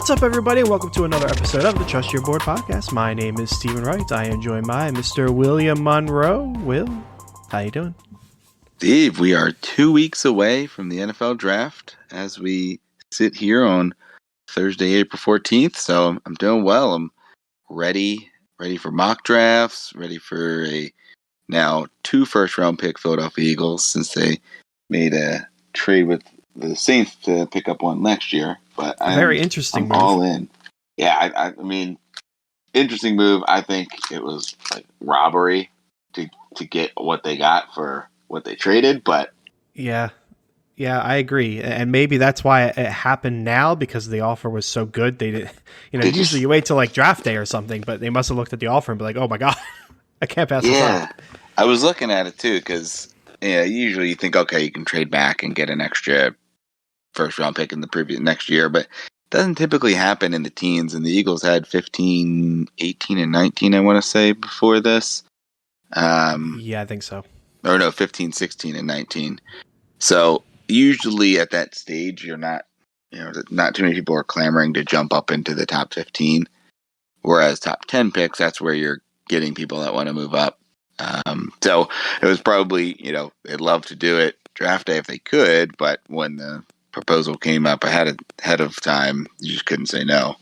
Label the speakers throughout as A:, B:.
A: What's up, everybody, and welcome to another episode of the Trust Your Board podcast. My name is Stephen Wright. I am joined by Mr. William Monroe. Will, how you doing?
B: Steve, we are 2 weeks away from the NFL draft as we sit here on Thursday, April 14th. So I'm doing well. I'm ready for mock drafts, ready for a now 2 first-round pick Philadelphia Eagles since they made a trade with the Saints to pick up one next year. But
A: Very interesting
B: I'm
A: move.
B: all in. Yeah, I mean, interesting move. I think it was like robbery to get what they got for what they traded, but
A: Yeah, I agree, and maybe that's why it happened now, because the offer was so good. They did, usually you wait till like draft day or something, but they must have looked at the offer and be like, "Oh my god, I can't pass this up."
B: I was looking at it too because usually you think, okay, you can trade back and get an extra first round pick in the previous next year, but it doesn't typically happen in the teens. And the Eagles had 15, 18, and 19, I want to say, before this.
A: Yeah, I think so.
B: Or no, 15, 16, and 19. So usually at that stage, you're not, not too many people are clamoring to jump up into the top 15. Whereas top 10 picks, that's where you're getting people that want to move up. So it was probably, they'd love to do it draft day if they could, but when the proposal came up ahead of time, you just couldn't say no.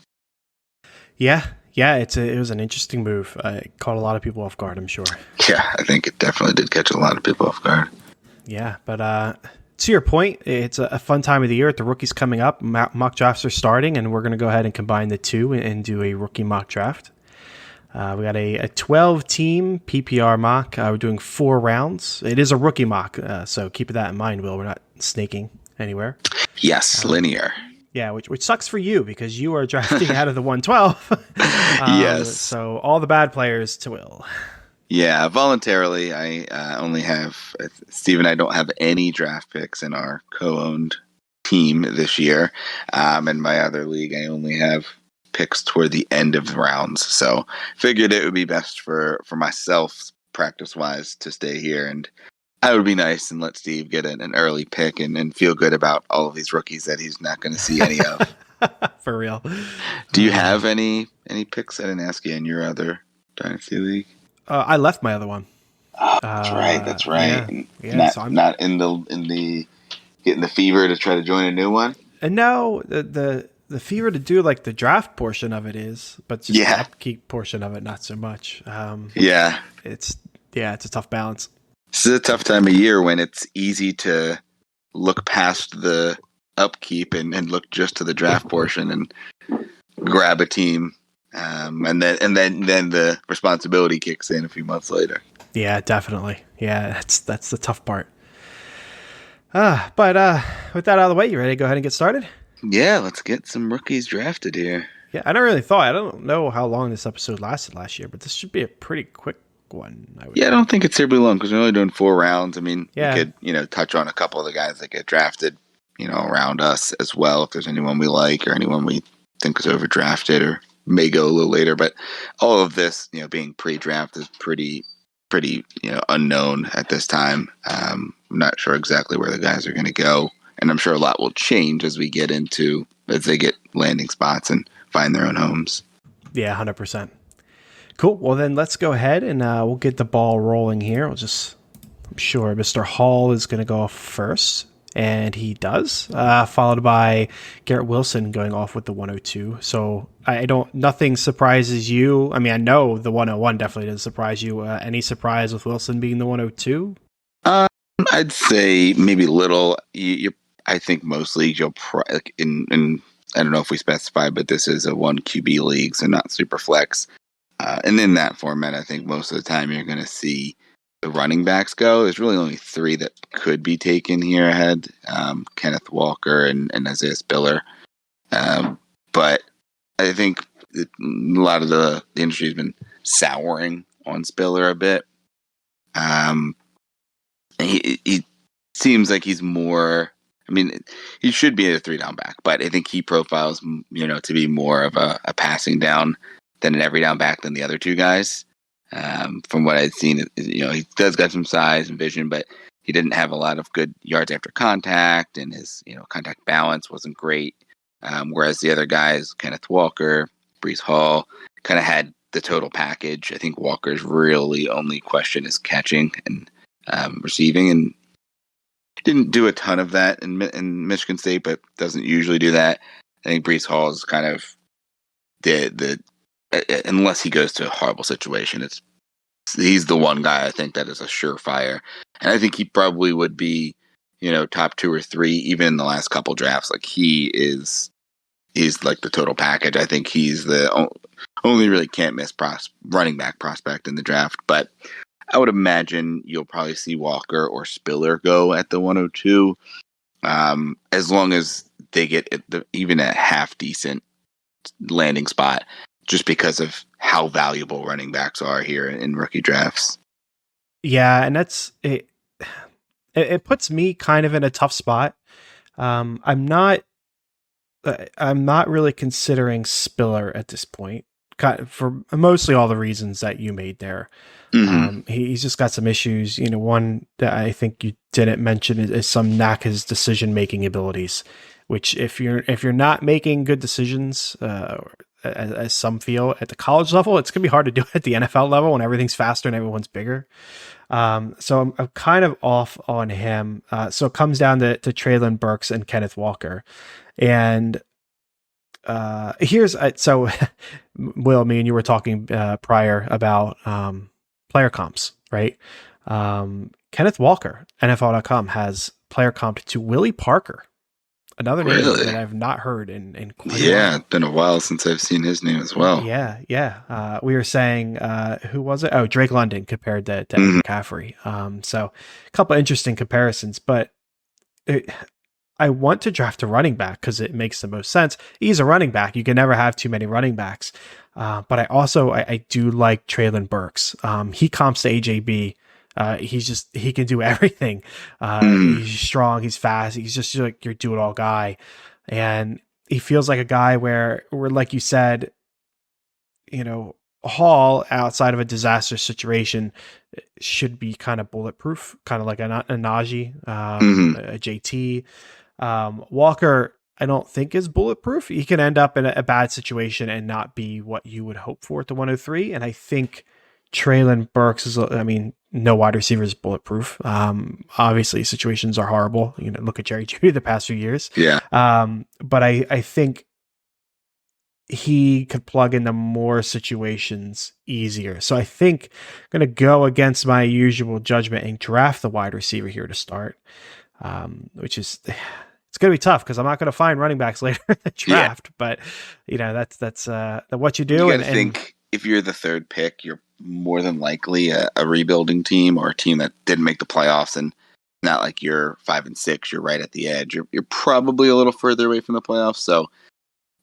A: Yeah, it was an interesting move. It caught a lot of people off guard, I'm sure.
B: Yeah, I think it definitely did catch a lot of people off guard.
A: Yeah, but to your point, it's a fun time of the year. The rookies coming up, mock drafts are starting, and we're going to go ahead and combine the two and do a rookie mock draft. We got a 12-team PPR mock. We're doing 4 rounds. It is a rookie mock, so keep that in mind, Will. We're not snaking anywhere.
B: Yes, linear.
A: Yeah, which sucks for you because you are drafting out of the 112.
B: Yes.
A: So all the bad players to Will.
B: Yeah, voluntarily, I only have Steve and I don't have any draft picks in our co-owned team this year. In my other league, I only have picks toward the end of the rounds. So figured it would be best for myself, practice-wise, to stay here. And that would be nice and let Steve get an early pick and feel good about all of these rookies that he's not going to see any of.
A: For real.
B: Do you have any picks? I didn't ask you in your other Dynasty League.
A: I left my other one.
B: Oh, that's right.
A: Yeah. So I'm
B: not in the getting the fever to try to join a new one.
A: And no, the fever to do like the draft portion of it is, but just the upkeep portion of it, not so much. It's a tough balance.
B: This is a tough time of year when it's easy to look past the upkeep and look just to the draft portion and grab a team, and then the responsibility kicks in a few months later.
A: Yeah, definitely. Yeah, that's the tough part. But with that out of the way, you ready to go ahead and get started?
B: Yeah, let's get some rookies drafted here.
A: Yeah, I don't know how long this episode lasted last year, but this should be a pretty quick one.
B: I don't think it's terribly long because we're only doing 4 rounds. I mean,
A: yeah.
B: We could, touch on a couple of the guys that get drafted, around us as well. If there's anyone we like or anyone we think is overdrafted or may go a little later. But all of this, being pre-draft is pretty, unknown at this time. I'm not sure exactly where the guys are going to go. And I'm sure a lot will change as they get landing spots and find their own homes.
A: Yeah, 100%. Cool. Well, then let's go ahead and we'll get the ball rolling here. I'm sure Mr. Hall is going to go off first, and he does, followed by Garrett Wilson going off with the 102. So nothing surprises you. I mean, I know the 101 definitely doesn't surprise you. Any surprise with Wilson being the 102?
B: I'd say maybe little. I think most leagues you'll in I don't know if we specify, but this is a 1 QB league, so not super flex. And in that format, I think most of the time you're going to see the running backs go. There's really only 3 that could be taken here ahead: Kenneth Walker and Isaiah Spiller. But I think a lot of the industry has been souring on Spiller a bit. He seems like he's more. I mean, he should be a 3-down back, but I think he profiles, to be more of a passing down than an every down back than the other 2 guys. From what I'd seen, he does got some size and vision, but he didn't have a lot of good yards after contact, and his, contact balance wasn't great. Whereas the other guys, Kenneth Walker, Brees Hall, kind of had the total package. I think Walker's really only question is catching and receiving, and didn't do a ton of that in Michigan State, but doesn't usually do that. I think Brees Hall is kind of the unless he goes to a horrible situation, he's the one guy I think that is a surefire, and I think he probably would be, top 2 or 3 even in the last couple drafts. Like he's like the total package. I think he's the only really can't miss running back prospect in the draft, but I would imagine you'll probably see Walker or Spiller go at the 102, as long as they get even a half decent landing spot, just because of how valuable running backs are here in rookie drafts.
A: Yeah, and that's it. It puts me kind of in a tough spot. I'm not really considering Spiller at this point, for mostly all the reasons that you made there. Mm-hmm. He's just got some issues. One that I think you didn't mention is some knack his decision-making abilities, which if you're not making good decisions, as some feel at the college level, it's going to be hard to do at the NFL level when everything's faster and everyone's bigger. So I'm kind of off on him. So it comes down to Treylon Burks and Kenneth Walker. And so Will, me and you were talking prior about player comps, right? Kenneth Walker, NFL.com, has player comped to Willie Parker, another name that I've not heard in quite a while.
B: It's been a while since I've seen his name as well.
A: Yeah. We were saying, who was it? Oh, Drake London compared to Ed McCaffrey. So a couple of interesting comparisons, but I want to draft a running back because it makes the most sense. He's a running back. You can never have too many running backs. But I do like Treylon Burks. He comps to AJB. He can do everything. He's strong. He's fast. He's just like your do-it-all guy. And he feels like a guy where like you said, Hall, outside of a disaster situation, should be kind of bulletproof, kind of like a Najee, a JT. Walker, I don't think is bulletproof. He can end up in a bad situation and not be what you would hope for at the 103. And I think Treylon Burks no wide receiver is bulletproof. Obviously situations are horrible. Look at Jerry Jeudy the past few years.
B: Yeah.
A: But I think he could plug into more situations easier. So I think I'm going to go against my usual judgment and draft the wide receiver here to start, which is, it's going to be tough because I'm not going to find running backs later in the draft, but that's what you do.
B: I think if you're the third pick, you're more than likely a rebuilding team or a team that didn't make the playoffs, and not like you're 5 and 6, you're right at the edge. You're probably a little further away from the playoffs. So,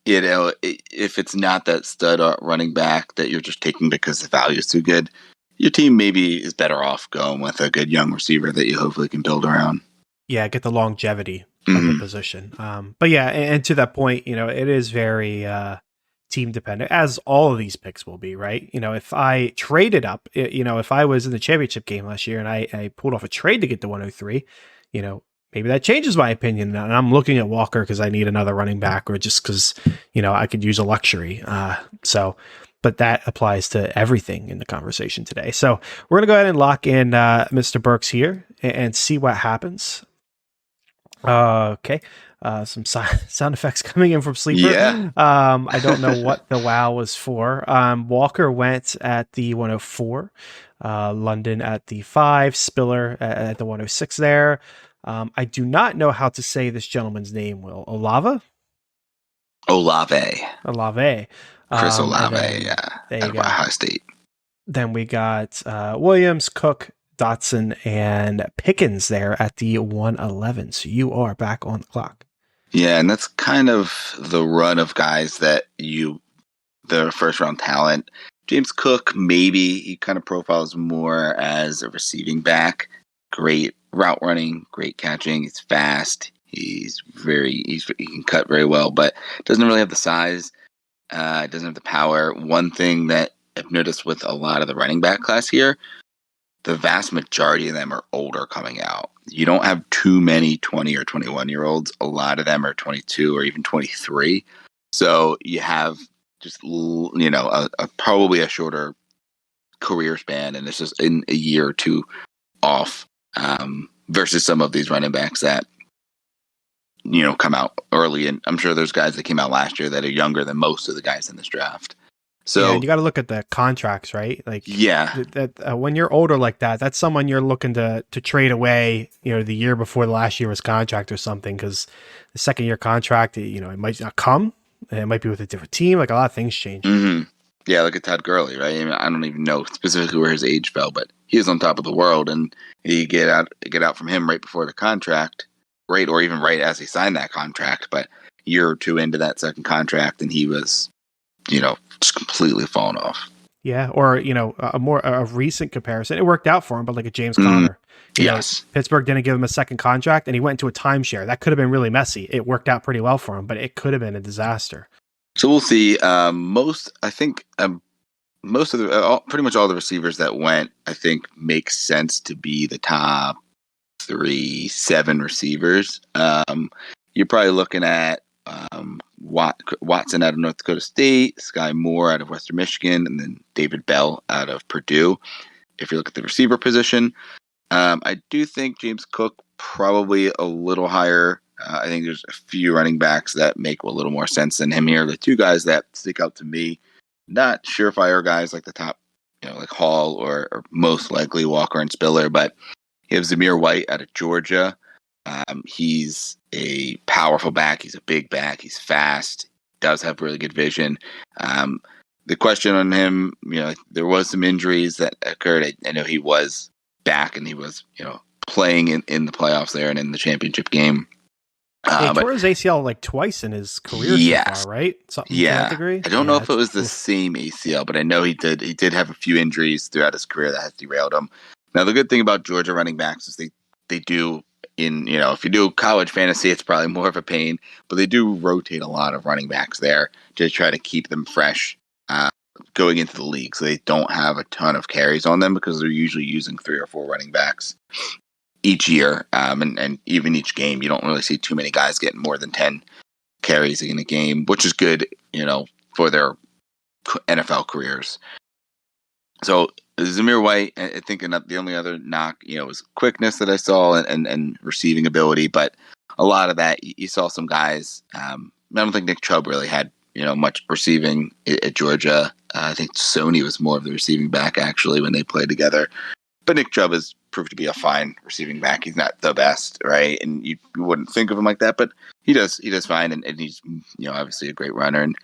B: if it's not that stud running back that you're just taking because the value is too good, your team maybe is better off going with a good young receiver that you hopefully can build around.
A: Yeah, get the longevity of the position. But yeah, and to that point, it is very team dependent, as all of these picks will be, right? If I traded up, if I was in the championship game last year and I pulled off a trade to get the 103, maybe that changes my opinion. And I'm looking at Walker because I need another running back, or just because, I could use a luxury. But that applies to everything in the conversation today. So we're going to go ahead and lock in Mr. Burks here and see what happens. Okay. Some sound effects coming in from Sleeper.
B: Yeah.
A: I don't know what the wow was for. Walker went at the 104, London at the 5, Spiller at the 106 there. I do not know how to say this gentleman's name, Will. Olave.
B: Chris Olave,
A: There you go.
B: Ohio State.
A: Then we got Williams, Cook, Dotson, and Pickens there at the 111. So you are back on the clock.
B: Yeah, and that's kind of the run of guys that the first round talent. James Cook, maybe he kind of profiles more as a receiving back. Great route running, great catching. He's fast. He can cut very well, but doesn't really have the size. Doesn't have the power. One thing that I've noticed with a lot of the running back class here, the vast majority of them are older coming out. you don't have too many 20 or 21-year-olds. A lot of them are 22 or even 23. So you have just, probably a shorter career span, and it's just in a year or two off, versus some of these running backs that, come out early. And I'm sure there's guys that came out last year that are younger than most of the guys in this draft. So,
A: and you got to look at the contracts, right? Like,
B: yeah,
A: when you're older like that, that's someone you're looking to trade away, the year before the last year was contract or something, because the second year contract, it might not come, and it might be with a different team. Like, a lot of things change.
B: mm-hmm. Yeah, look at Todd Gurley, right? I mean, I don't even know specifically where his age fell, but he was on top of the world, and you get out from him right before the contract, right, or even right as he signed that contract. But a year or two into that second contract, and he was, just completely fallen off.
A: Yeah, or a recent comparison, it worked out for him, but like a James
B: Mm-hmm.
A: Conner,
B: Yes,
A: Pittsburgh didn't give him a second contract, and he went into a timeshare. That could have been really messy. It worked out pretty well for him, but it could have been a disaster.
B: so we'll see. Most of the pretty much all the receivers that went, I think, make sense to be the top 7 receivers. You're probably looking at Watson out of North Dakota State, Sky Moore out of Western Michigan, and then David Bell out of Purdue. If you look at the receiver position, I do think James Cook probably a little higher. I think there's a few running backs that make a little more sense than him here. The two guys that stick out to me, not surefire guys like the top, like Hall or most likely Walker and Spiller, but you have Zamir White out of Georgia. He's a powerful back. He's a big back. He's fast. Does have really good vision. The question on him, there was some injuries that occurred. I know he was back and he was, playing in the playoffs there and in the championship game.
A: He tore his ACL like twice in his career so far, right? Something to that degree.
B: I don't know if it was the same ACL, but I know he did have a few injuries throughout his career that has derailed him. Now, the good thing about Georgia running backs is they do, if you do college fantasy, it's probably more of a pain, but they do rotate a lot of running backs there to try to keep them fresh going into the league. So they don't have a ton of carries on them because they're usually using 3 or 4 running backs each year, and even each game. You don't really see too many guys getting more than 10 carries in a game, which is good, for their NFL careers. So Zamir White, I think the only other knock, was quickness that I saw and receiving ability, but a lot of that, you saw some guys. I don't think Nick Chubb really had, much receiving at Georgia. I think Sony was more of the receiving back actually when they played together. But Nick Chubb has proved to be a fine receiving back. He's not the best, right? And you wouldn't think of him like that, but he does fine, and he's obviously a great runner. And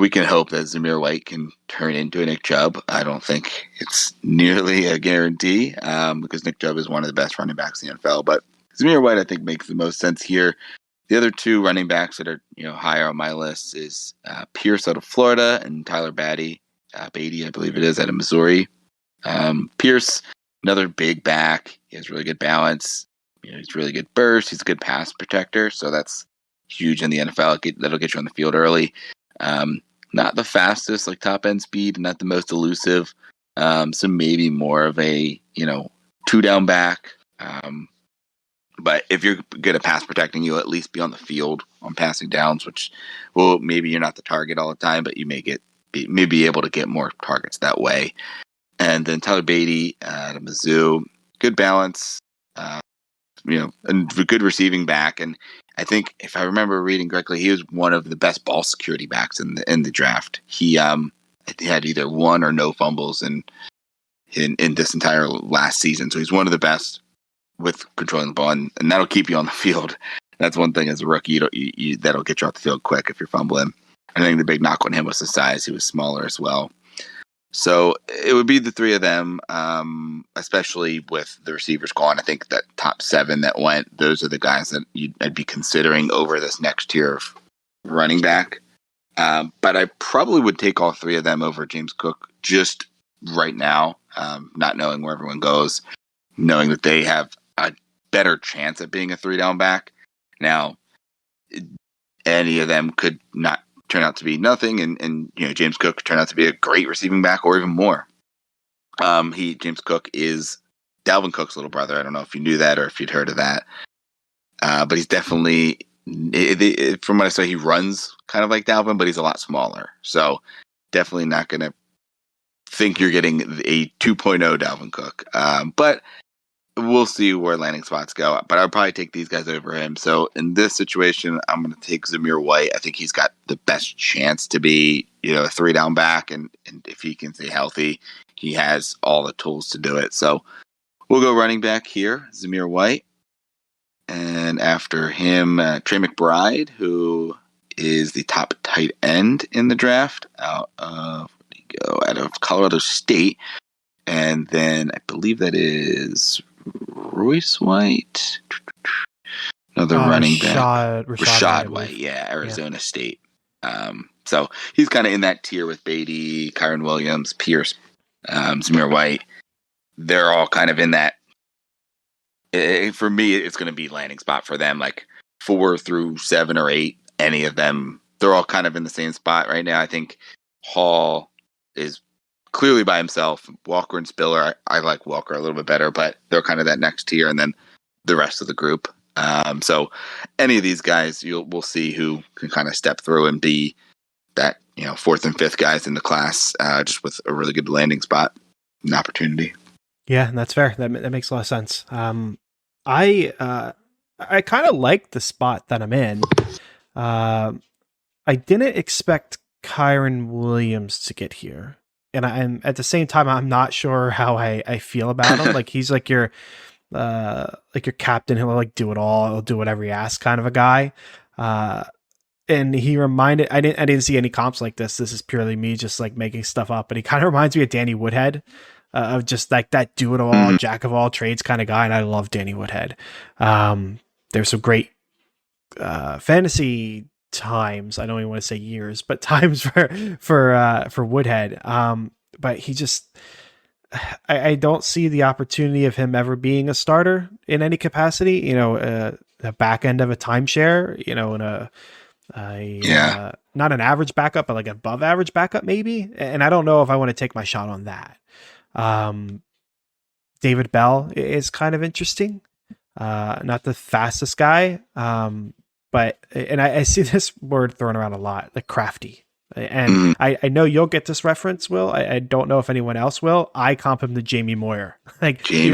B: we can hope that Zamir White can turn into a Nick Chubb. I don't think it's nearly a guarantee because Nick Chubb is one of the best running backs in the NFL. But Zamir White, I think, makes the most sense here. The other 2 running backs that are higher on my list is Pierce out of Florida and Tyler Beatty, I believe it is, out of Missouri. Pierce, another big back. He has really good balance. He's really good burst. He's a good pass protector, so that's huge in the NFL. That'll get you on the field early. Not the fastest, like top end speed, not the most elusive. So maybe more of a 2-down back. But if you're good at pass protecting, you'll at least be on the field on passing downs, which, well, maybe you're not the target all the time, but you may be able to get more targets that way. And then Tyler Beatty out of Mizzou, good balance, and good receiving back. And I think if I remember reading correctly, he was one of the best ball security backs in the draft. He had either 1 or no fumbles in this entire last season. So he's one of the best with controlling the ball, and that'll keep you on the field. That's one thing as a rookie, that'll get you off the field quick if you're fumbling. I think the big knock on him was the size. He was smaller as well. So it would be the 3 of them, especially with the receivers gone. I think that top 7 that went, those are the guys that I'd be considering over this next tier of running back. But I probably would take all 3 of them over James Cook just right now, not knowing where everyone goes, knowing that they have a better chance at being a 3-down back. Now, any of them could not turn out to be nothing, and James Cook turned out to be a great receiving back or even more. James Cook is Dalvin Cook's little brother. I don't know if you knew that or if you'd heard of that. But he's definitely, from what I saw, he runs kind of like Dalvin, but he's a lot smaller. So definitely not going to think you're getting a 2.0 Dalvin Cook. But we'll see where landing spots go. But I would probably take these guys over him. So in this situation, I'm going to take Zamir White. I think he's got the best chance to be, a 3-down back. And if he can stay healthy, he has all the tools to do it. So we'll go running back here, Zamir White. And after him, Trey McBride, who is the top tight end in the draft out of Colorado State. And then I believe that is Royce White, another running back. Rashad White, Arizona State. So he's kind of in that tier with Beatty, Kyron Williams, Pierce, Zamir White. They're all kind of in that. For me, it's going to be landing spot for them, like 4 through 7 or 8. Any of them, they're all kind of in the same spot right now. I think Hall is clearly by himself. Walker and Spiller, I like Walker a little bit better, but they're kind of that next tier, and then the rest of the group. So any of these guys, we'll see who can kind of step through and be that 4th and 5th guys in the class, just with a really good landing spot and opportunity.
A: Yeah, that's fair. That makes a lot of sense. I kind of like the spot that I'm in. I didn't expect Kyron Williams to get here. And I'm at the same time, I'm not sure how I feel about him. Like he's like your captain. He'll like do it all. He'll do whatever he asks kind of a guy. And he reminded, I didn't see any comps like this. This is purely me just like making stuff up, but he kind of reminds me of Danny Woodhead, of just like that do it all, jack of all trades kind of guy. And I love Danny Woodhead. There's some great, fantasy times. I don't even want to say years, but times for Woodhead. But he just, I don't see the opportunity of him ever being a starter in any capacity, the back end of a timeshare, in not an average backup, but like above average backup maybe. And I don't know if I want to take my shot on that. David Bell is kind of interesting. Not the fastest guy. But I see this word thrown around a lot, like crafty. And I know you'll get this reference, Will. I don't know if anyone else will. I comp him to Jamie Moyer. Like he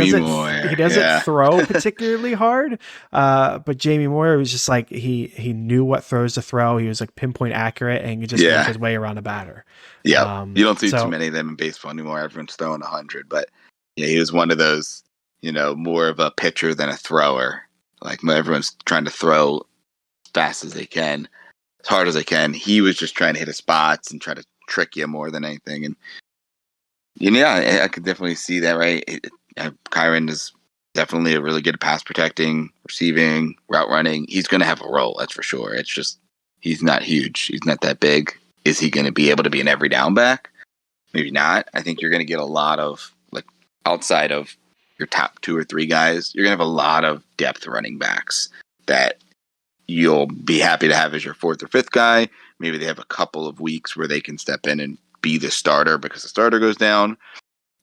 A: doesn't throw particularly hard, but Jamie Moyer was just like he knew what throws to throw. He was like pinpoint accurate, and he just make his way around a batter.
B: Yeah, you don't see too many of them in baseball anymore. Everyone's throwing 100, but yeah, he was one of those. More of a pitcher than a thrower. Like everyone's trying to throw fast as they can, as hard as they can. He was just trying to hit his spots and try to trick you more than anything. And yeah, I could definitely see that. Right, Kyron is definitely a really good pass protecting, receiving, route running. He's going to have a role, that's for sure. It's just he's not huge. He's not that big. Is he going to be able to be an every down back? Maybe not. I think you're going to get a lot of like outside of your top 2 or 3 guys. You're going to have a lot of depth running backs that you'll be happy to have as your 4th or 5th guy. Maybe they have a couple of weeks where they can step in and be the starter because the starter goes down,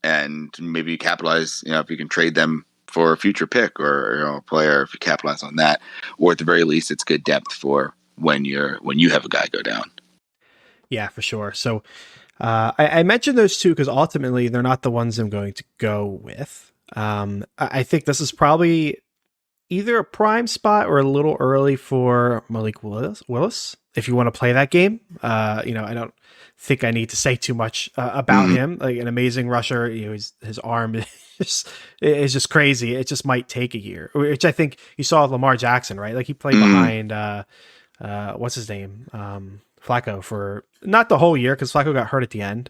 B: and maybe you capitalize, if you can trade them for a future pick or a player, if you capitalize on that, or at the very least, it's good depth for when you have a guy go down.
A: Yeah, for sure. So I mentioned those 2 because ultimately they're not the ones I'm going to go with. I think this is probably either a prime spot or a little early for Malik Willis. If you want to play that game, I don't think I need to say too much about him. Like an amazing rusher, his arm is just crazy. It just might take a year, which I think you saw with Lamar Jackson, right? Like he played behind what's his name, Flacco for not the whole year because Flacco got hurt at the end.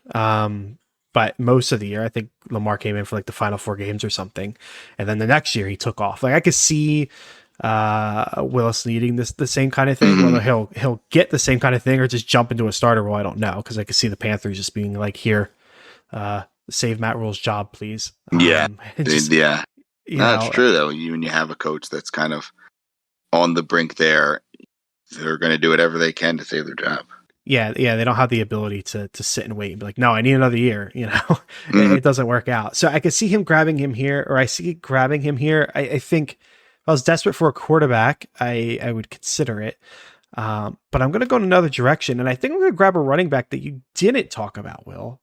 A: But most of the year, I think Lamar came in for like the final 4 games or something. And then the next year he took off. Like I could see Willis needing the same kind of thing, whether he'll get the same kind of thing or just jump into a starter role. I don't know. Cause I could see the Panthers just being like, here, save Matt Rule's job, please.
B: That's true though. When you have a coach that's kind of on the brink there, they're going to do whatever they can to save their job.
A: Yeah, they don't have the ability to sit and wait and be like, no, I need another year.
B: Mhm.
A: It doesn't work out. So I could see him grabbing him here, or I see grabbing him here. I think if I was desperate for a quarterback, I would consider it. But I'm going to go in another direction, and I think I'm going to grab a running back that you didn't talk about, Will.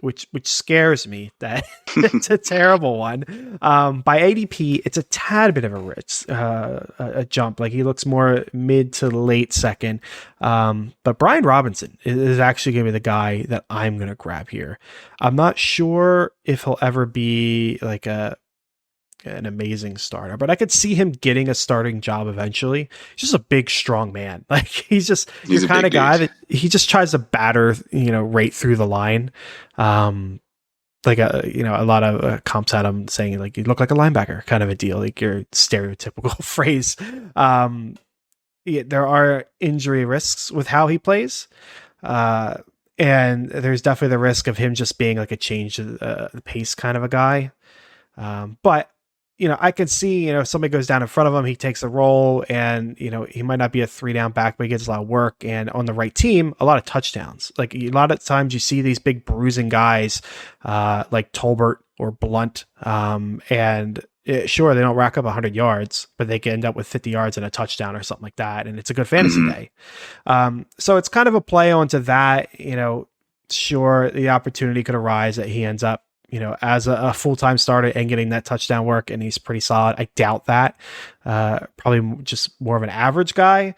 A: Which scares me. That it's a terrible one. By ADP, it's a tad bit of a jump. Like he looks more mid to late second. But Brian Robinson is actually going to be the guy that I'm going to grab here. I'm not sure if he'll ever be like an amazing starter, but I could see him getting a starting job eventually. He's just a big, strong man. Like he's your kind of guy that he just tries to batter, right through the line. Like a lot of comps had him saying like you look like a linebacker, kind of a deal, like your stereotypical phrase. There are injury risks with how he plays. And there's definitely the risk of him just being like a change of the pace kind of a guy. But I could see, if somebody goes down in front of him, he takes the role and, he might not be a 3-down back, but he gets a lot of work, and on the right team, a lot of touchdowns. Like a lot of times you see these big bruising guys, like Tolbert or Blunt. Sure, they don't rack up 100 yards, but they can end up with 50 yards and a touchdown or something like that. And it's a good fantasy day. So it's kind of a play onto that, sure, the opportunity could arise that he ends up, as a full-time starter and getting that touchdown work, and he's pretty solid. I doubt that. Probably just more of an average guy.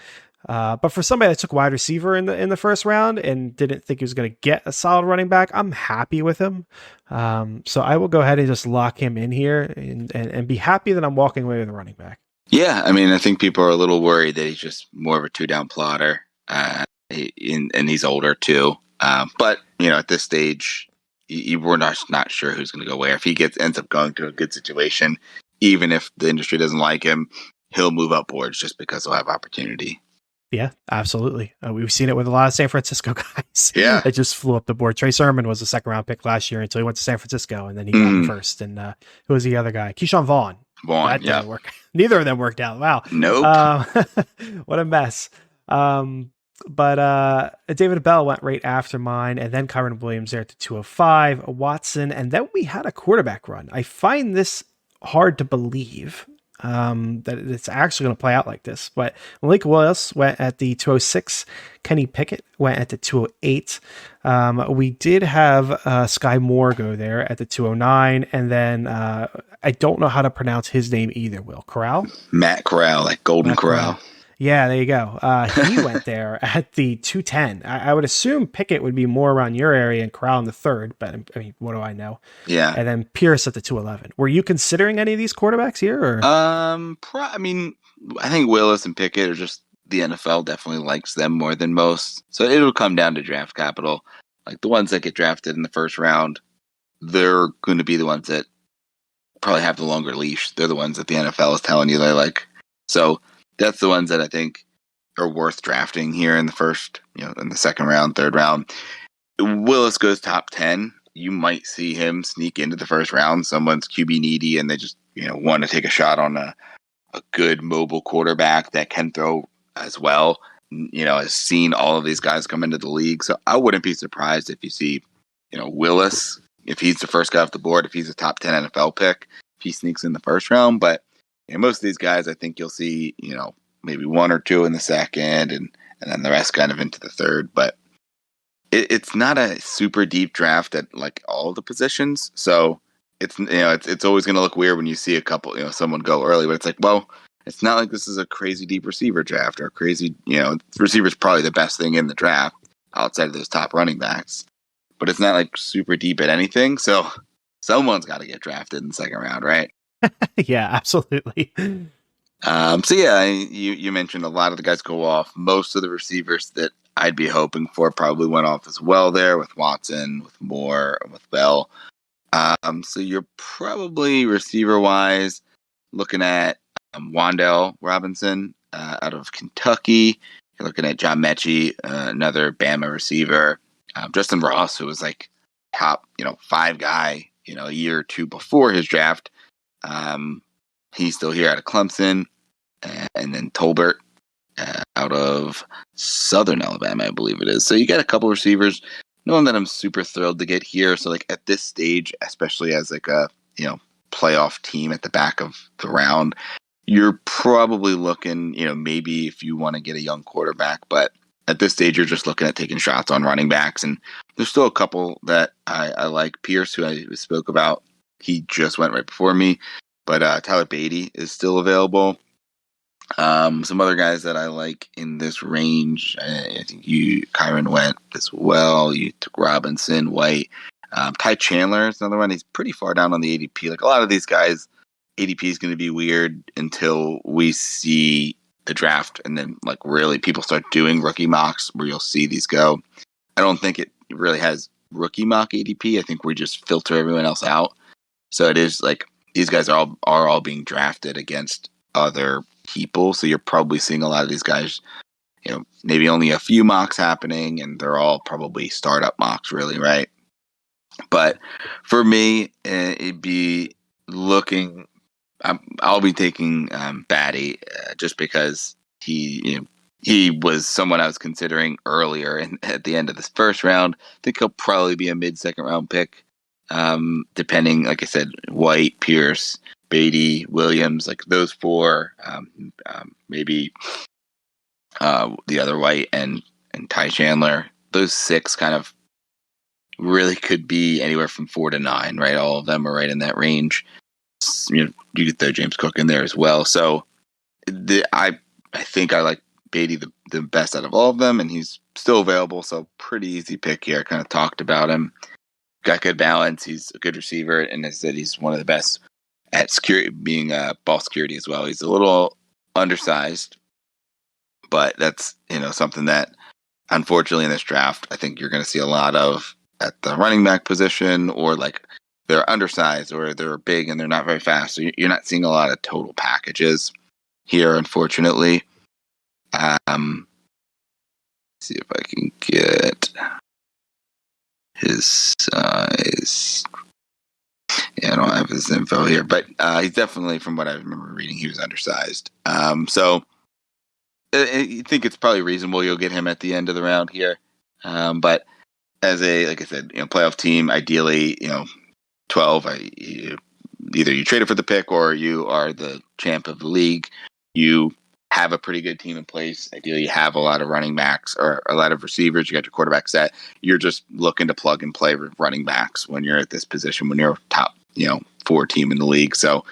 A: But for somebody that took wide receiver in the first round and didn't think he was going to get a solid running back, I'm happy with him. So I will go ahead and just lock him in here and be happy that I'm walking away with a running back.
B: Yeah, I mean, I think people are a little worried that he's just more of a 2-down plotter, and he's older too. But at this stage, we're not sure who's going to go where. If he ends up going to a good situation, even if the industry doesn't like him, he'll move up boards just because he'll have opportunity.
A: Yeah, absolutely. We've seen it with a lot of San Francisco guys.
B: Yeah,
A: that just flew up the board. Trey Sermon was a 2nd-round pick last year until he went to San Francisco, and then he got the first. And who was the other guy? Keyshawn Vaughn. That didn't work. Neither of them worked out. Wow.
B: Nope.
A: What a mess. But David Bell went right after mine, and then Kyren Williams there to 205, Watson, and then we had a quarterback run. I find this hard to believe that it's actually going to play out like this. But Malik Willis went at the 206, Kenny Pickett went at the 208. We did have Sky Moore go there at the 209, and then I don't know how to pronounce his name either, Will. Corral?
B: Matt Corral, like Golden Corral.
A: Yeah, there you go. He went there at the 210. I would assume Pickett would be more around your area and Corral in the 3rd, but I mean, what do I know?
B: Yeah.
A: And then Pierce at the 211. Were you considering any of these quarterbacks here? Or?
B: I mean, I think Willis and Pickett are just, the NFL definitely likes them more than most. So it'll come down to draft capital. Like the ones that get drafted in the first round, they're going to be the ones that probably have the longer leash. They're the ones that the NFL is telling you they like. So that's the ones that I think are worth drafting here in the first, in the 2nd round, 3rd round. Willis goes top 10. You might see him sneak into the 1st round. Someone's QB needy and they just, want to take a shot on a good mobile quarterback that can throw as well. Has seen all of these guys come into the league. So I wouldn't be surprised if you see, Willis, if he's the first guy off the board, if he's a top 10 NFL pick, if he sneaks in the 1st round. But most of these guys, I think you'll see, maybe 1 or 2 in the 2nd, and then the rest kind of into the 3rd. But it's not a super deep draft at like all the positions, so it's it's always going to look weird when you see a couple, someone go early. But it's like, well, it's not like this is a crazy deep receiver draft or crazy, receiver's probably the best thing in the draft outside of those top running backs. But it's not like super deep at anything, so someone's got to get drafted in the 2nd round, right?
A: Yeah, absolutely.
B: So yeah, you mentioned a lot of the guys go off. Most of the receivers that I'd be hoping for probably went off as well there, with Watson, with Moore, with Bell. So you're probably receiver-wise looking at Wan'Dale Robinson out of Kentucky. You're looking at John Mechie, another Bama receiver. Justin Ross, who was like top 5 guy a year or 2 before his draft. He's still here out of Clemson. And then Tolbert out of Southern Alabama, I believe it is. So you got a couple receivers. No one that I'm super thrilled to get here. So like at this stage, especially as like a playoff team at the back of the round, you're probably looking, maybe if you want to get a young quarterback, but at this stage, you're just looking at taking shots on running backs. And there's still a couple that I like. Pierce, who I spoke about, he just went right before me, but Tyler Beatty is still available. Some other guys that I like in this range, I think Kyron went as well. You took Robinson, White. Ty Chandler is another one. He's pretty far down on the ADP. Like a lot of these guys, ADP is going to be weird until we see the draft, and then like really people start doing rookie mocks where you'll see these go. I don't think it really has rookie mock ADP. I think we just filter everyone else out. So it is like these guys are all being drafted against other people. So you're probably seeing a lot of these guys, maybe only a few mocks happening, and they're all probably startup mocks, really, right? But for me, it'd be looking. I'll be taking Batty just because he was someone I was considering earlier, and at the end of this first round, I think he'll probably be a mid-second round pick, depending. Like I said, White, Pierce, Beatty, Williams, like those four, maybe the other White and Ty Chandler. Those six kind of really could be anywhere from 4 to 9, right? All of them are right in that range. You could throw James Cook in there as well. So I think I like Beatty the best out of all of them, and he's still available. So pretty easy pick here. I kind of talked about him. Got good balance. He's a good receiver, and as I said, he's one of the best at security, being ball security as well. He's a little undersized, but that's something that unfortunately in this draft, I think you're going to see a lot of at the running back position, or like they're undersized or they're big and they're not very fast. So you're not seeing a lot of total packages here, unfortunately. See if I can get his size. Yeah, I don't have his info here, but he's definitely, from what I remember reading, he was undersized. So I think it's probably reasonable you'll get him at the end of the round here. But as like I said, playoff team, ideally, 12, either you traded for the pick or you are the champ of the league. You have a pretty good team in place. Ideally, you have a lot of running backs or a lot of receivers. You got your quarterback set. You're just looking to plug and play running backs when you're at this position, when you're top, 4 team in the league. So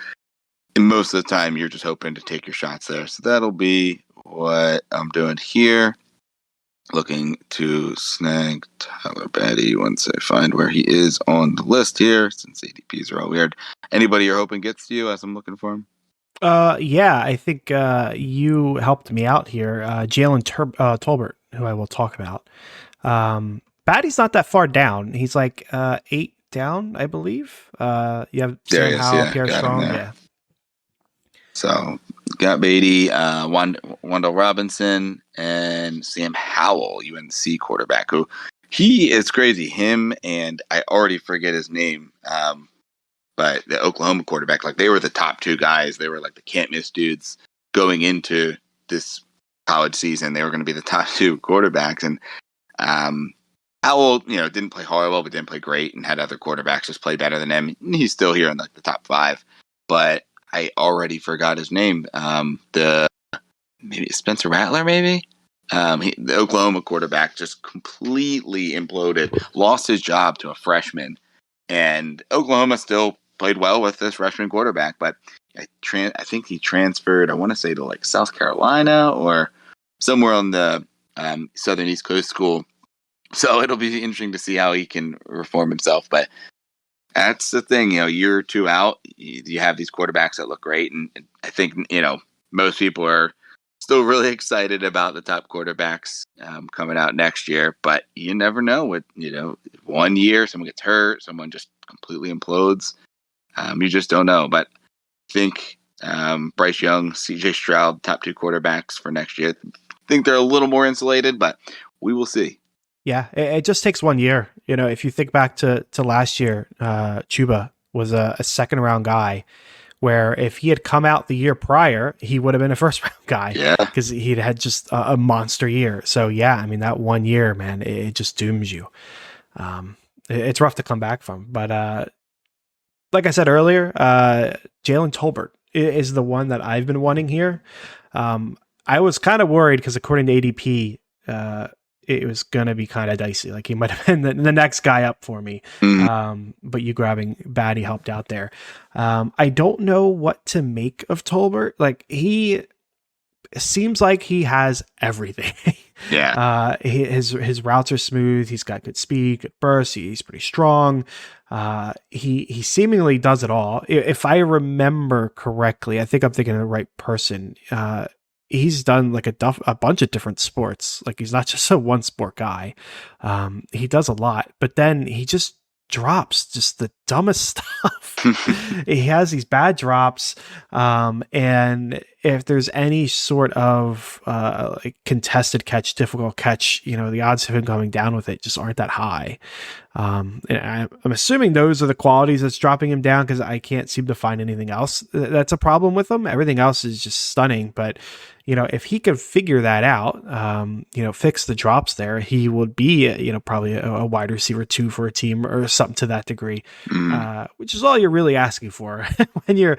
B: most of the time, you're just hoping to take your shots there. So that'll be what I'm doing here. Looking to snag Tyler Batty once I find where he is on the list here, since ADPs are all weird. Anybody you're hoping gets to you as I'm looking for him?
A: Yeah, I think you helped me out here. Jalen Tolbert, who I will talk about. Batty's not that far down. He's like 8 down, I believe. You have Sam Howell, Pierre Strong. Yeah.
B: So got Beatty, Wandale Robinson, and Sam Howell, UNC quarterback, who it's crazy. Him and I already forget his name, but the Oklahoma quarterback, like they were the top 2 guys. They were like the can't miss dudes going into this college season. They were going to be the top 2 quarterbacks, and Howell, didn't play horrible, but didn't play great, and had other quarterbacks just play better than him. He's still here in like the top 5, but I already forgot his name. Maybe Spencer Rattler, maybe? The Oklahoma quarterback just completely imploded, lost his job to a freshman, and Oklahoma still played well with this freshman quarterback, but I think he transferred, I want to say, to like South Carolina or somewhere on the Southern East Coast school. So it'll be interesting to see how he can reform himself, but that's the thing, year or 2 out, you have these quarterbacks that look great. And I think, most people are still really excited about the top quarterbacks coming out next year. But you never know what, 1 year, someone gets hurt, someone just completely implodes. You just don't know. But I think Bryce Young, CJ Stroud, top 2 quarterbacks for next year. I think they're a little more insulated, but we will see.
A: Yeah, it just takes 1 year. If you think back to last year, Chuba was a second round guy where if he had come out the year prior, he would have been a first round guy
B: Yeah.
A: because he'd had just a monster year. So yeah, I mean that 1 year, man, it just dooms you. It's rough to come back from. But like I said earlier, Jalen Tolbert is the one that I've been wanting here. I was kind of worried because according to ADP, it was going to be kind of dicey. Like he might have been the next guy up for me. But you grabbing Batty helped out there. I don't know what to make of Tolbert. Like he seems like he has everything.
B: Yeah.
A: His routes are smooth. He's got good speed, good burst. He's pretty strong. He seemingly does it all. If I remember correctly, I think I'm thinking of the right person. He's done like a bunch of different sports. Like he's not just a one sport guy. He does a lot, but then he just drops just the dumbest stuff. He has these bad drops. And if there's any sort of like contested catch, difficult catch, the odds of him coming down with it just aren't that high. And I'm assuming those are the qualities that's dropping him down because I can't seem to find anything else that's a problem with him. Everything else is just stunning. But, if he could figure that out, fix the drops there, he would be, probably a wide receiver 2 for a team or something to that degree, which is all you're really asking for when you're,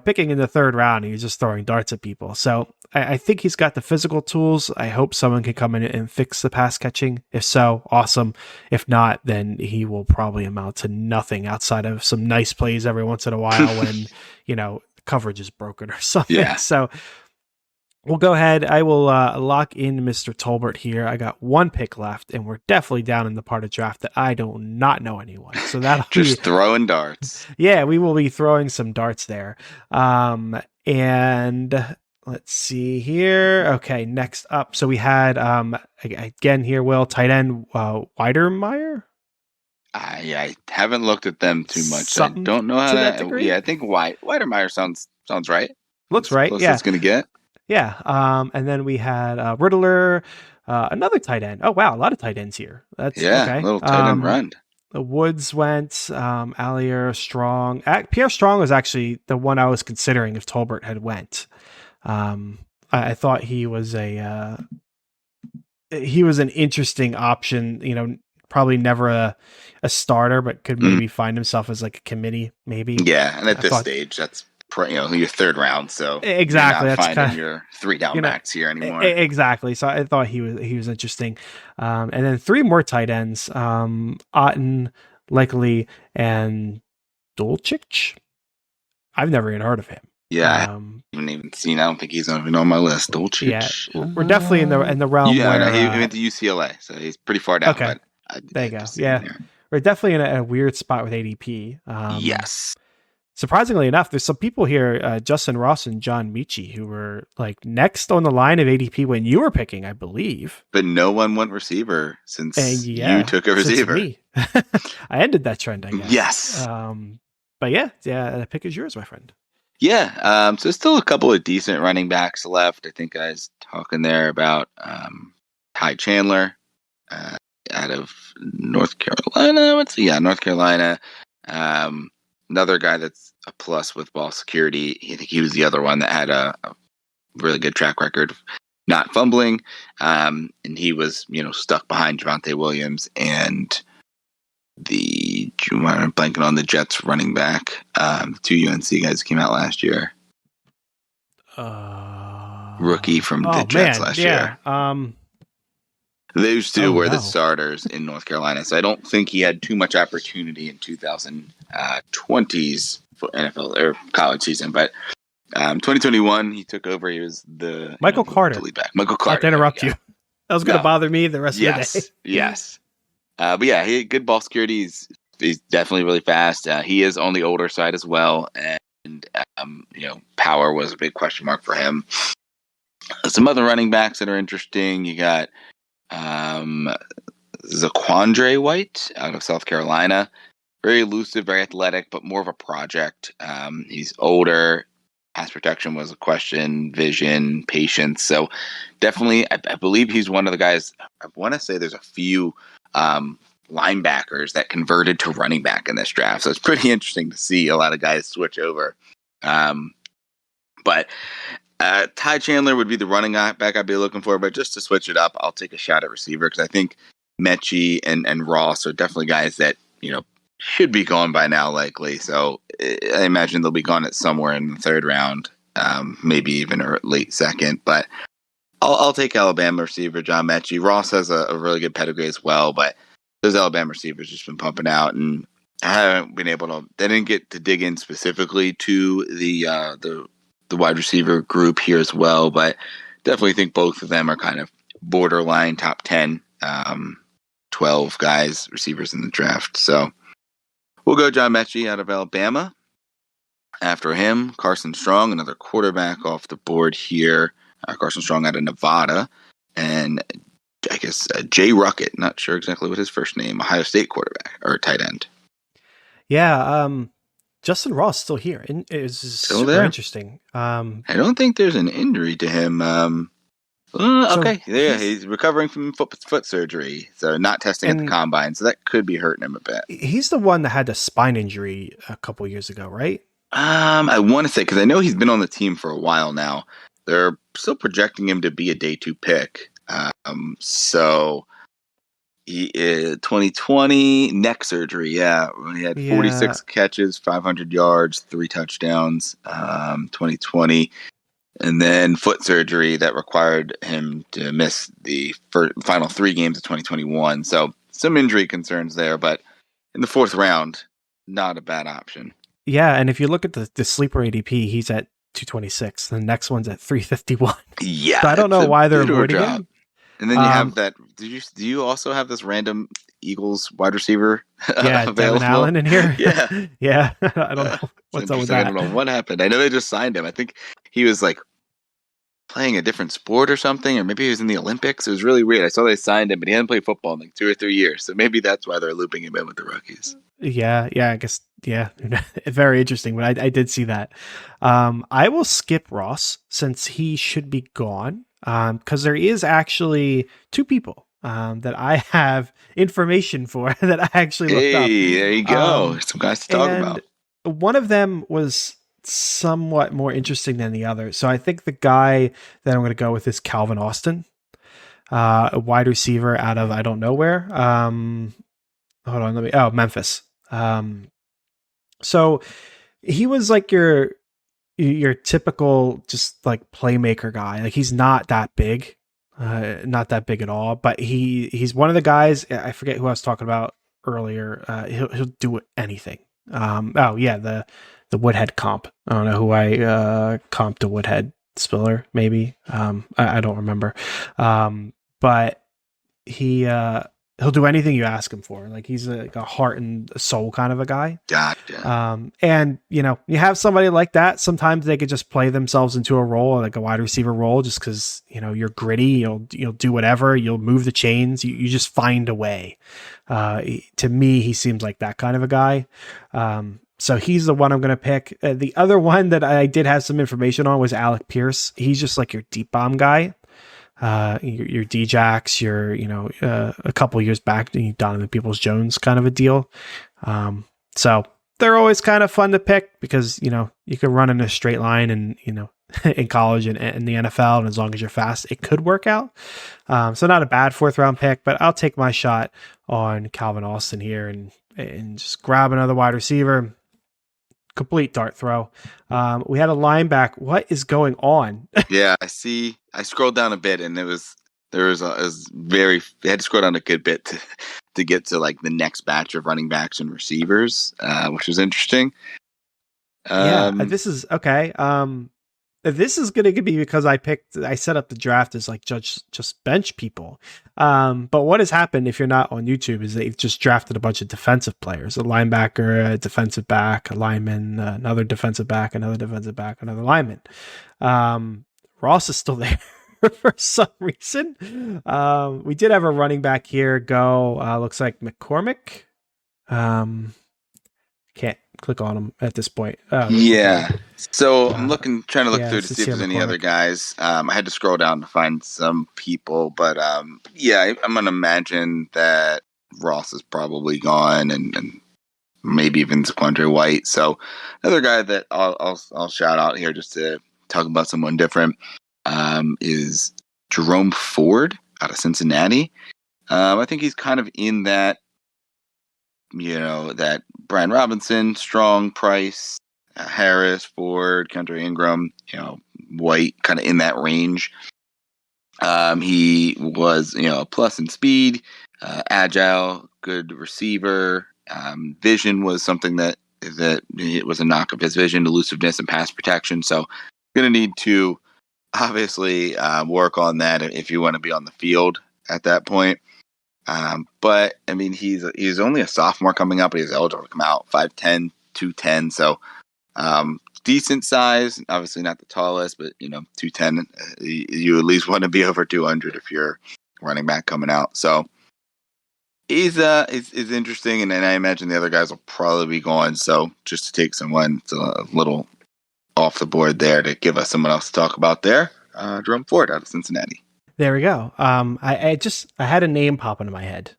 A: picking in the 3rd round and you're just throwing darts at people. So I think he's got the physical tools. I hope someone can come in and fix the pass catching. If so, awesome. If not, then he will probably amount to nothing outside of some nice plays every once in a while when, coverage is broken or something.
B: Yeah.
A: So we'll go ahead. I will lock in Mr. Tolbert here. I got 1 pick left, and we're definitely down in the part of draft that I do not know anyone. So that'll
B: just throwing darts.
A: Yeah, we will be throwing some darts there. And let's see here. Okay, next up. So we had again here, Will, tight end Weidermeyer.
B: I haven't looked at them too much.
A: Something
B: I don't know how
A: to.
B: Yeah, I think Weidermeyer sounds right.
A: Looks right. Yeah,
B: it's gonna get.
A: Yeah. And then we had Riddler, another tight end. Oh wow, a lot of tight ends here. That's okay.
B: A little tight end run.
A: The Woods went, Allier, Strong. Pierre Strong was actually the one I was considering if Tolbert had went. I thought he was an interesting option. Probably never a starter, but could maybe find himself as like a committee, maybe.
B: Yeah, and at this stage, that's your 3rd round, so
A: exactly,
B: you're not
A: that's
B: finding your 3 down backs here anymore.
A: Exactly, so I thought he was interesting, and then 3 more tight ends: Otten, Likely, and Dulcich. I've never even heard of him.
B: Yeah, I haven't even seen. I don't think he's even on my list. Dulcich.
A: Yeah, we're definitely in the realm.
B: Yeah,
A: where,
B: he went to UCLA, so he's pretty far down.
A: Okay,
B: but
A: there you go. Yeah, we're definitely in a weird spot with ADP.
B: Yes.
A: Surprisingly enough, there's some people here, Justin Ross and John Michi, who were like next on the line of ADP when you were picking, I believe.
B: But no one went receiver since you took a receiver.
A: Me. I ended that trend, I guess.
B: Yes.
A: But yeah, the pick is yours, my friend.
B: Yeah. So still a couple of decent running backs left. I think I was talking there about Ty Chandler out of North Carolina. North Carolina. Another guy that's a plus with ball security. I think he was the other one that had a really good track record of not fumbling. And he was, stuck behind Javonte Williams and I'm blanking on the Jets running back. 2 UNC guys came out last year. Rookie from the Jets last year. Those 2 were the starters in North Carolina. So I don't think he had too much opportunity in 2020's NFL or college season. But 2021, he took over. He was the
A: Michael Carter.
B: The lead back. Michael Carter.
A: Not to interrupt you. That was going to bother me the rest of the day.
B: Yes. But yeah, he had good ball security. He's definitely really fast. He is on the older side as well. And power was a big question mark for him. Some other running backs that are interesting. You got Zaquandre White out of South Carolina. Very elusive, very athletic, but more of a project. He's older. Pass protection was a question. Vision, patience. So definitely, I believe he's one of the guys. I want to say there's a few linebackers that converted to running back in this draft. So it's pretty interesting to see a lot of guys switch over But Ty Chandler would be the running back I'd be looking for. But just to switch it up, I'll take a shot at receiver because I think Mechie and Ross are definitely guys that should be gone by now, likely. So I imagine they'll be gone at somewhere in the third round, maybe even or late second. But I'll take Alabama receiver John Mechie. Ross has a really good pedigree as well, but those Alabama receivers just been pumping out, and I haven't been able to. They didn't get to dig in specifically to the wide receiver group here as well, but definitely think both of them are kind of borderline top 10, 12 guys receivers in the draft. So we'll go John Mechie out of Alabama. After him, Carson Strong, another quarterback off the board here. Carson Strong out of Nevada. And I guess Jay Ruckett, not sure exactly what his first name, Ohio State quarterback or tight end.
A: Yeah, Justin Ross still here. It's
B: Still
A: super
B: there?
A: interesting.
B: I don't think there's an injury to him. Okay, yeah, he's recovering from foot surgery, so not testing at the combine, so that could be hurting him a bit.
A: He's the one that had the spine injury a couple years ago, right?
B: I want to say, because I know he's been on the team for a while now. They're still projecting him to be a day 2 pick. So he 2020 neck surgery. Yeah, he had 46 catches, 500 yards, 3 touchdowns. 2020. And then foot surgery that required him to miss the final 3 games of 2021. So some injury concerns there, but in the 4th round, not a bad option.
A: Yeah, and if you look at the sleeper ADP, he's at 226. The next one's at 351.
B: Yeah,
A: so I don't know why they're avoiding him.
B: And then you have that. Do you also have this random Eagles wide receiver?
A: Yeah, Devin Allen in here.
B: Yeah,
A: yeah. I don't know what's up with that.
B: I don't know what happened. I know they just signed him. I think he was like playing a different sport or something, or maybe he was in the Olympics. It was really weird. I saw they signed him, but he hadn't played football in like 2 or 3 years. So maybe that's why they're looping him in with the rookies.
A: Yeah, I guess, yeah. Very interesting, but I did see that. I will skip Ross since he should be gone, because there is actually 2 people that I have information for that I actually looked up.
B: Hey, there you go. Some guys to talk about.
A: One of them was somewhat more interesting than the other. So I think the guy that I'm going to go with is Calvin Austin, a wide receiver out of I don't know where. Hold on, Memphis. So he was like your typical just like playmaker guy. Like he's not that big, not that big at all. But he's one of the guys. I forget who I was talking about earlier. He'll do anything. The Woodhead comp. I don't know who I comped to Woodhead. Spiller maybe. I don't remember. But he'll do anything you ask him for. Like he's a heart and soul kind of a guy.
B: Gotcha.
A: And you have somebody like that. Sometimes they could just play themselves into a role, like a wide receiver role, just because you're gritty. You'll do whatever. You'll move the chains. You just find a way. To me, he seems like that kind of a guy. So he's the one I'm going to pick. The other one that I did have some information on was Alec Pierce. He's just like your deep bomb guy. Your D-Jacks, a couple years back, Donovan Peoples-Jones kind of a deal. So they're always kind of fun to pick because, you can run in a straight line and, in college and in the NFL, and as long as you're fast, it could work out. So not a bad 4th round pick, but I'll take my shot on Calvin Austin here and just grab another wide receiver. Complete dart throw. We had a linebacker. What is going on?
B: Yeah, I see. I scrolled down a bit, and it was very. They had to scroll down a good bit to get to like the next batch of running backs and receivers, which was interesting.
A: This is okay. This is going to be because I set up the draft as like just bench people. But what has happened if you're not on YouTube is they've just drafted a bunch of defensive players, a linebacker, a defensive back, a lineman, another defensive back, another defensive back, another lineman. Ross is still there for some reason. We did have a running back here go, looks like McCormick. Can't click on him at this point.
B: Yeah. So I'm trying to look through to see if there's any other guys. I had to scroll down to find some people, but I'm going to imagine that Ross is probably gone and maybe even Zaquandre White. So another guy that I'll shout out here just to talk about someone different is Jerome Ford out of Cincinnati. I think he's kind of in that, that Brian Robinson, Strong, Price, Harris, Ford, Kendra Ingram, White, kind of in that range. He was, a plus in speed, agile, good receiver. Vision was something that it was a knock of his vision, elusiveness, and pass protection. So, going to need to obviously work on that if you want to be on the field at that point. But I mean, he's only a sophomore coming up, but he's eligible to come out 5'10", 210. So, decent size, obviously not the tallest, but 210. You at least want to be over 200 if you're running back coming out. So he's is interesting, and I imagine the other guys will probably be gone. So just to take someone a little off the board there to give us someone else to talk about there, Jerome Ford out of Cincinnati.
A: There we go. I had a name pop into my head.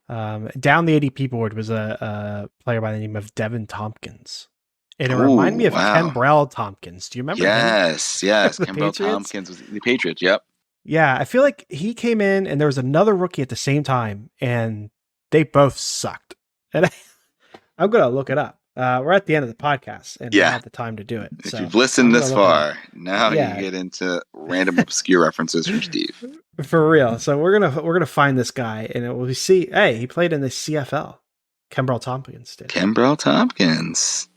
A: Down the ADP board was a player by the name of Devin Tompkins. And it reminded me of Kenbrell Tompkins. Do you remember him?
B: Yes. Kenbrell Tompkins was the Patriots. Yep.
A: Yeah, I feel like he came in and there was another rookie at the same time, and they both sucked. And I'm going to look it up. We're at the end of the podcast, and I have the time to do it.
B: If you've listened this far, now you get into random obscure references from Steve.
A: For real. So we're gonna find this guy, and we'll see. Hey, he played in the CFL. Kenbrell Tompkins did.
B: Kenbrell Tompkins.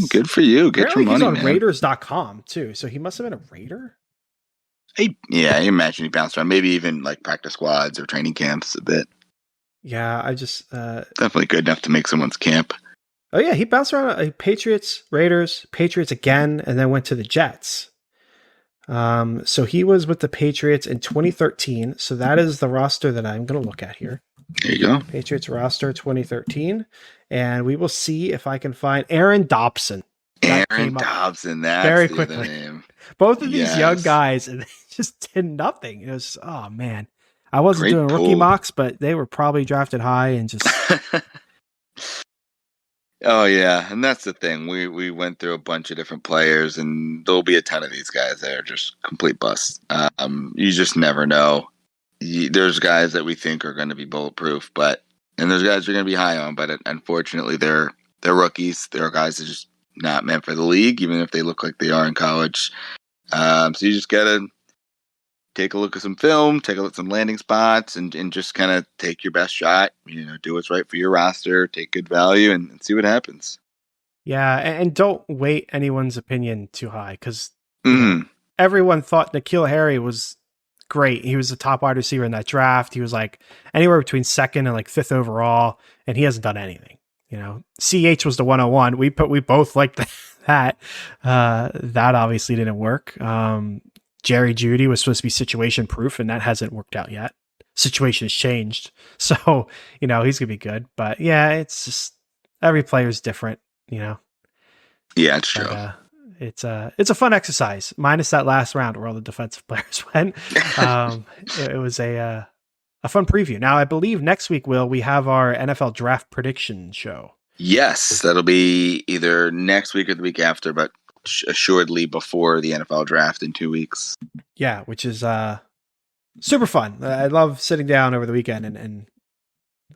B: Good for you. Get your money,
A: he's on
B: man.
A: Raiders.com too, so he must have been a Raider.
B: I imagine he bounced around, maybe even like practice squads or training camps a bit.
A: Yeah, I just
B: definitely good enough to make someone's camp.
A: Oh yeah, he bounced around Patriots, Raiders, Patriots again, and then went to the Jets. So he was with the Patriots in 2013. So that is the roster that I'm going to look at here.
B: There you go.
A: Patriots roster 2013. And we will see if I can find Aaron Dobson.
B: Aaron Dobson, that's
A: very
B: the
A: quickly.
B: Other name.
A: Both of these young guys, and they just did nothing. It was, oh man. I wasn't doing rookie mocks, but they were probably drafted high and just...
B: Oh yeah, and that's the thing. We went through a bunch of different players, and there'll be a ton of these guys that are just complete busts. You just never know. There's guys that we think are going to be bulletproof, and there's guys you're going to be high on, but unfortunately they're rookies. They're guys that are just not meant for the league, even if they look like they are in college. So you just gotta take a look at some film, take a look at some landing spots, and just kind of take your best shot. Do what's right for your roster, take good value, and see what happens.
A: Yeah, and don't weight anyone's opinion too high, because everyone thought N'Keal Harry was great. He was the top wide receiver in that draft. He was like anywhere between second and like fifth overall, and he hasn't done anything. CH was the 101. We both liked that. That obviously didn't work. Jerry Jeudy was supposed to be situation proof, and that hasn't worked out yet. Situation has changed. So, he's going to be good. But yeah, it's just every player's different,
B: Yeah, it's true.
A: It's a fun exercise, minus that last round where all the defensive players went. It was a fun preview. Now, I believe next week, we have our NFL draft prediction show.
B: Yes, that'll be either next week or the week after, but assuredly before the NFL draft in 2 weeks.
A: Yeah, which is super fun. I love sitting down over the weekend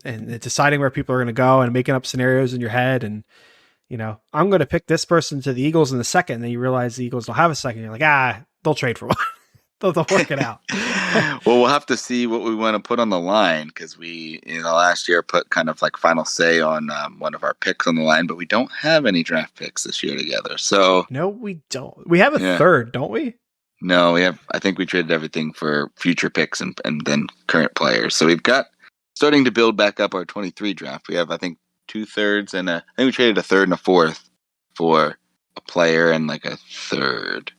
A: and deciding where people are going to go and making up scenarios in your head. And, I'm going to pick this person to the Eagles in the second. And then you realize the Eagles don't have a second. You're like, they'll trade for one. they'll work it out.
B: Well, we'll have to see what we want to put on the line, because we, last year put kind of like final say on one of our picks on the line, but we don't have any draft picks this year together. So
A: no, we don't. We have a third, don't we?
B: No, we have. I think we traded everything for future picks and then current players. So we've got starting to build back up our 23 draft. We have, I think, 2/3 and I think we traded a third and a fourth for a player and like a third.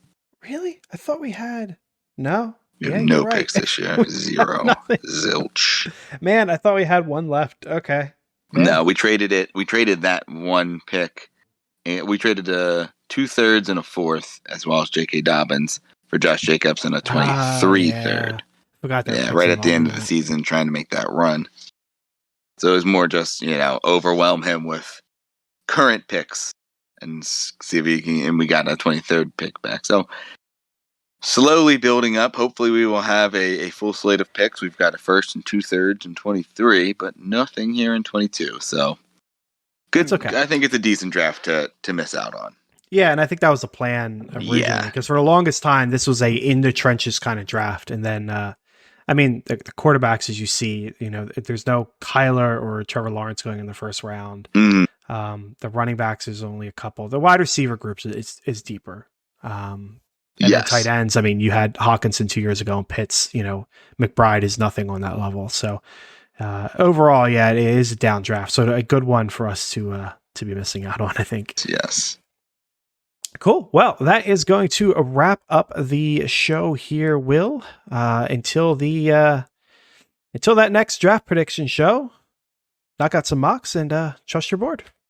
A: Really? I thought we had no.
B: We have no picks this year. Zero. Zilch.
A: Man, I thought we had one left. Okay.
B: Yeah. No, we traded it. We traded that one pick. And we traded a 2/3 and a fourth, as well as J.K. Dobbins for Josh Jacobs and a 23 third.
A: Forgot that.
B: Yeah, right at the end of the season, trying to make that run. So it was more just, overwhelm him with current picks and see if we can. And we got a 23rd pick back. So slowly building up. Hopefully, we will have a full slate of picks. We've got a first and 2/3 in 23, but nothing here in 22. So good.
A: It's okay.
B: I think it's a decent draft to miss out on.
A: Yeah, and I think that was the plan originally, because for the longest time, this was a in the trenches kind of draft. And then, I mean, the quarterbacks, as you see, there's no Kyler or Trevor Lawrence going in the first round.
B: Mm-hmm.
A: The running backs is only a couple. The wide receiver groups is deeper. And the tight ends, I mean, you had Hawkinson 2 years ago and Pitts, McBride is nothing on that level. So overall, yeah, it is a down draft. So a good one for us to be missing out on, I think.
B: Yes.
A: Cool. Well, that is going to wrap up the show here, Will. Until that next draft prediction show, knock out some mocks and trust your board.